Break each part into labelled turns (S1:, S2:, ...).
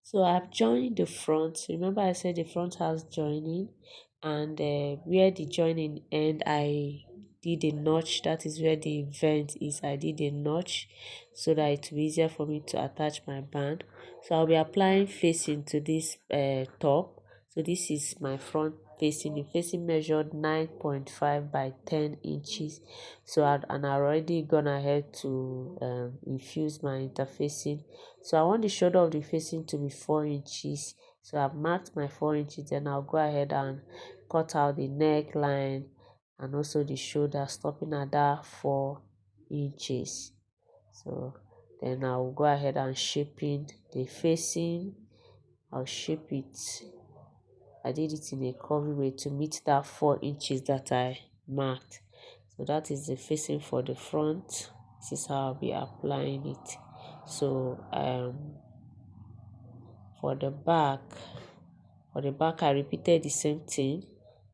S1: So I've joined the front. Remember I said the front has joining, and where the joining end, I did a notch. That is where the vent is. I did a notch so that it will be easier for me to attach my band. So I'll be applying facing to this top. So this is my front facing. The facing measured 9.5 by 10 inches. So and I already gone ahead to infuse my interfacing. So I want the shoulder of the facing to be 4 inches. So I've marked my 4 inches. Then I'll go ahead and cut out the neckline and also the shoulder, stopping at that 4 inches. So then I'll go ahead and shaping the facing. I'll shape it. I did it in a curvy way to meet that 4 inches that I marked. So that is the facing for the front. This is how I'll be applying it. So for the back, I repeated the same thing.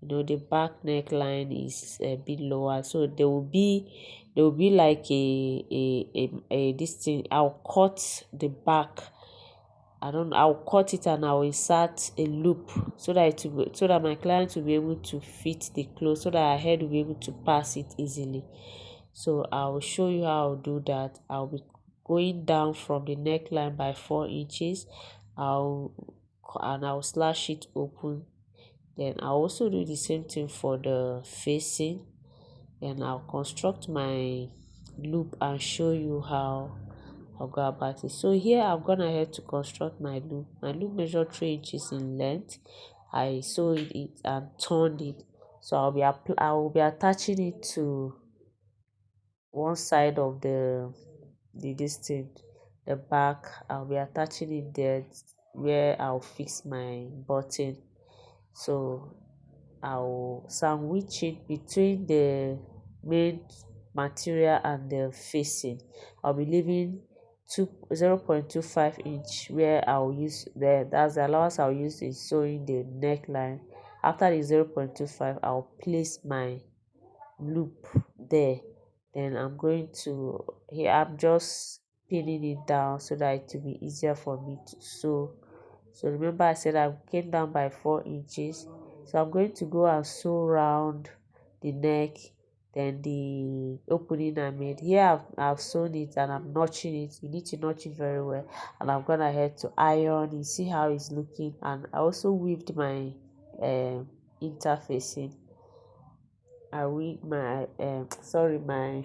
S1: The back neckline is a bit lower, so there will be like a this thing. I'll cut the back. I'll cut it and I'll insert a loop so that my client will be able to fit the clothes, so that her head will be able to pass it easily. So I'll show you how I'll do that. I'll be going down from the neckline by 4 inches. I'll I'll slash it open. Then I'll also do the same thing for the facing. Then I'll construct my loop and show you how I'll go about it. So here I've gone ahead to construct my loop. My loop measured 3 inches in length. I sewed it and turned it. So I will be attaching it to one side of the this thing, the back. I'll be attaching it there where I'll fix my button. So I'll sandwich it between the main material and the facing. I'll be leaving 0.25 inch where I'll use that's the allowance I'll use in sewing the neckline. After the 0.25, I'll place my loop there. Then I'm going to here I'm just pinning it down so that it will be easier for me to sew. So remember I said I came down by 4 inches. So I'm going to go and sew round the neck, then the opening I made. Here I've sewn it and I'm notching it. You need to notch it very well. And I've gone ahead to iron. You see how it's looking. And I also weaved my interfacing. I weave my my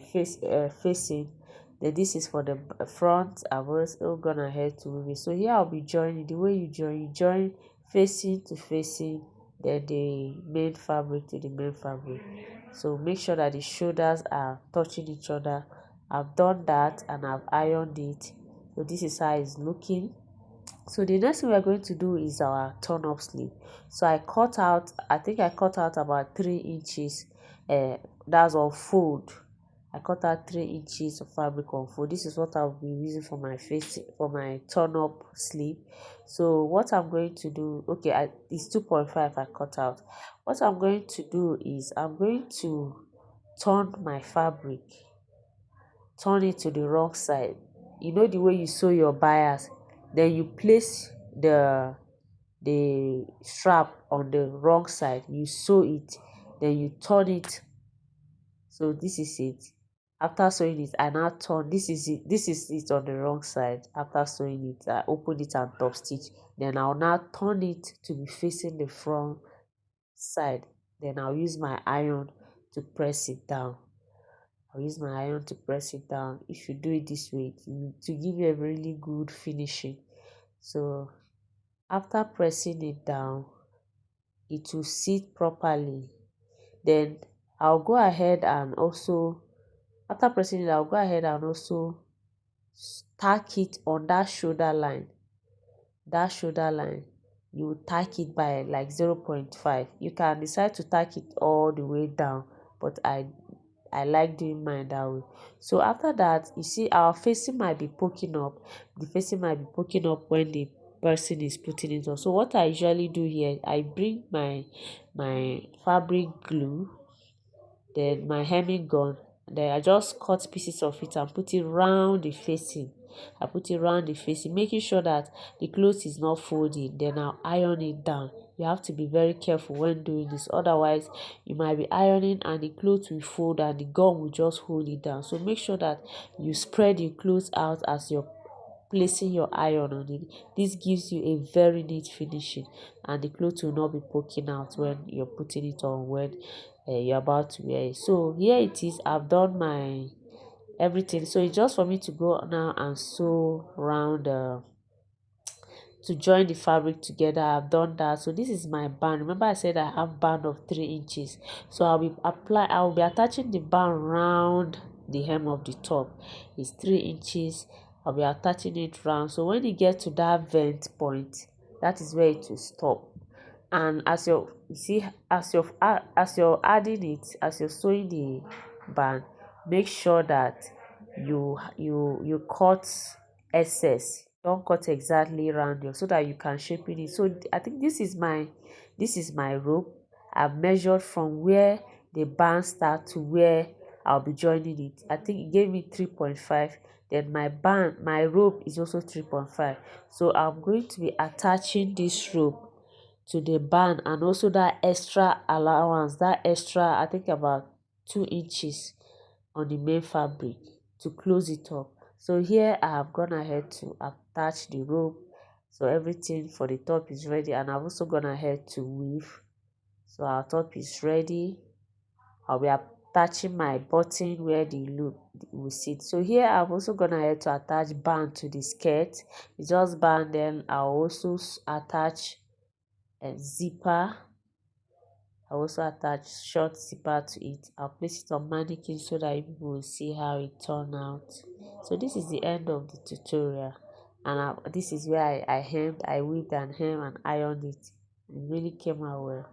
S1: facing. Then this is for the front. I've also gone ahead to weave it. So here I'll be joining. The way you join facing to facing, then the main fabric to the main fabric. So make sure that the shoulders are touching each other. I've done that and I've ironed it. So this is how it's looking. So the next thing we are going to do is our turn up sleeve. So I think I cut out about 3 inches. That's on fold. I cut out 3 inches of fabric on fold. This is what I'll be using for my face, for my turn up sleeve. So what I'm going to do, okay, it's 2.5 I cut out. What I'm going to do is I'm going to turn my fabric, turn it to the wrong side. The way you sew your bias, then you place the strap on the wrong side, you sew it, then you turn it. So this is it. After sewing it, I now turn. This is it on the wrong side. After sewing it, I open it and top stitch. Then I'll now turn it to be facing the front side. Then I'll use my iron to press it down. I'll use my iron to press it down. If you do it this way, to give you a really good finishing. So after pressing it down, it will sit properly. Then I'll go ahead and also, after pressing it, I'll go ahead and also tack it on that shoulder line. That shoulder line, you tack it by like 0.5. You can decide to tack it all the way down, but I like doing mine that way. So after that, you see our facing might be poking up. The facing might be poking up when the person is putting it on. So what I usually do here, I bring my fabric glue, then my hemming gun, then I just cut pieces of it and put it round the facing. I put it around the facing, making sure that the clothes is not folding. Then I'll iron it down. You have to be very careful when doing this, otherwise you might be ironing and the clothes will fold and the gum will just hold it down. So make sure that you spread your clothes out as you're placing your iron on it. This gives you a very neat finishing, and the clothes will not be poking out when you're putting it on, when you're about to wear it. So here it is. I've done my everything, so it's just for me to go now and sew round to join the fabric together. I've done that. So this is my band. Remember I said I have band of 3 inches, so I'll be attaching the band round the hem of the top. It's 3 inches. I'll be attaching it round, so when you get to that vent point, that is where it will stop. And as you're you see as you're adding it, as you're sewing the band, make sure that you cut excess. Don't cut exactly round you, so that you can shape it. So I think this is my rope. I've measured from where the band start to where I'll be joining it. I think it gave me 3.5. Then my rope is also 3.5. So I'm going to be attaching this rope to the band, and also that extra allowance, that extra, I think about 2 inches on the main fabric to close it up. So here I have gone ahead to attach the rope. So everything for the top is ready, and I've also gone ahead to weave. So our top is ready. I'll be attaching my button where the loop will sit. So here I've also gone ahead to attach band to the skirt. It's just band. Then I'll also attach a zipper. I also attach short zipper to it. I'll place it on mannequin so that you people will see how it turned out. So this is the end of the tutorial, and this is where I hemmed, I weaved and hemmed and ironed it. It really came out well.